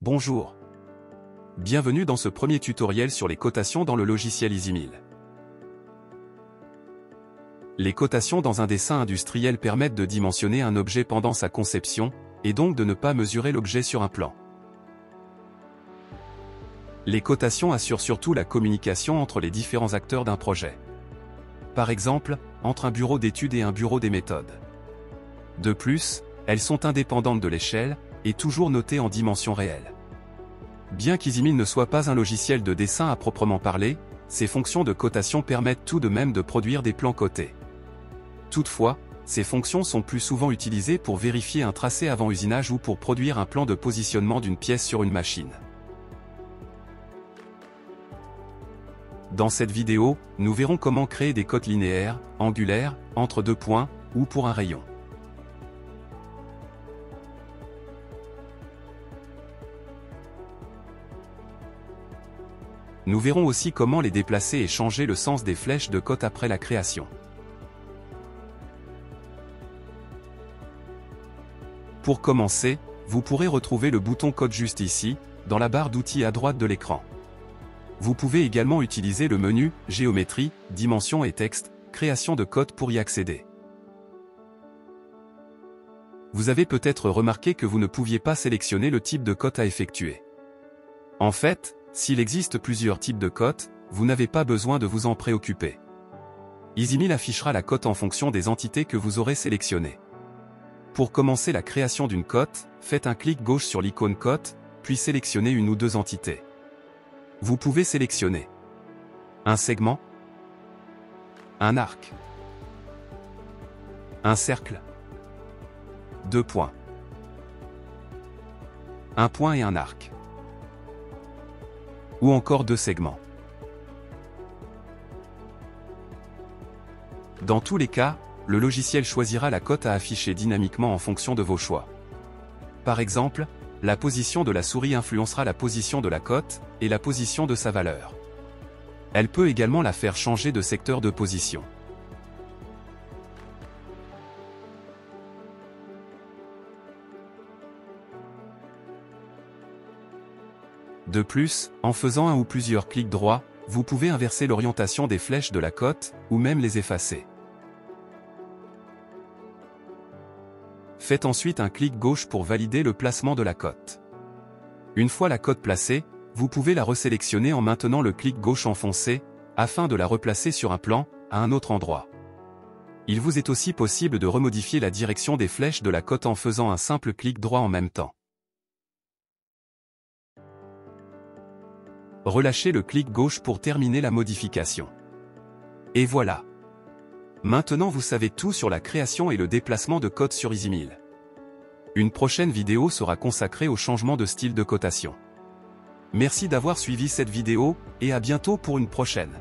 Bonjour. Bienvenue dans ce premier tutoriel sur les cotations dans le logiciel EasyMill. Les cotations dans un dessin industriel permettent de dimensionner un objet pendant sa conception, et donc de ne pas mesurer l'objet sur un plan. Les cotations assurent surtout la communication entre les différents acteurs d'un projet. Par exemple, entre un bureau d'études et un bureau des méthodes. De plus, elles sont indépendantes de l'échelle, et toujours notées en dimension réelle. Bien qu'EasyMill ne soit pas un logiciel de dessin à proprement parler, ses fonctions de cotation permettent tout de même de produire des plans cotés. Toutefois, ces fonctions sont plus souvent utilisées pour vérifier un tracé avant usinage ou pour produire un plan de positionnement d'une pièce sur une machine. Dans cette vidéo, nous verrons comment créer des cotes linéaires, angulaires, entre deux points, ou pour un rayon. Nous verrons aussi comment les déplacer et changer le sens des flèches de cote après la création. Pour commencer, vous pourrez retrouver le bouton Cote juste ici, dans la barre d'outils à droite de l'écran. Vous pouvez également utiliser le menu « Géométrie, dimensions et texte, création de cote » pour y accéder. Vous avez peut-être remarqué que vous ne pouviez pas sélectionner le type de cote à effectuer. En fait, s'il existe plusieurs types de cotes, vous n'avez pas besoin de vous en préoccuper. EasyMill affichera la cote en fonction des entités que vous aurez sélectionnées. Pour commencer la création d'une cote, faites un clic gauche sur l'icône cote, puis sélectionnez une ou deux entités. Vous pouvez sélectionner un segment, un arc, un cercle, deux points, un point et un arc, ou encore deux segments. Dans tous les cas, le logiciel choisira la cote à afficher dynamiquement en fonction de vos choix. Par exemple, la position de la souris influencera la position de la cote, et la position de sa valeur. Elle peut également la faire changer de secteur de position. De plus, en faisant un ou plusieurs clics droits, vous pouvez inverser l'orientation des flèches de la cote, ou même les effacer. Faites ensuite un clic gauche pour valider le placement de la cote. Une fois la cote placée, vous pouvez la resélectionner en maintenant le clic gauche enfoncé, afin de la replacer sur un plan, à un autre endroit. Il vous est aussi possible de remodifier la direction des flèches de la cote en faisant un simple clic droit en même temps. Relâchez le clic gauche pour terminer la modification. Et voilà. Maintenant vous savez tout sur la création et le déplacement de cotes sur EasyMill. Une prochaine vidéo sera consacrée au changement de style de cotation. Merci d'avoir suivi cette vidéo, et à bientôt pour une prochaine.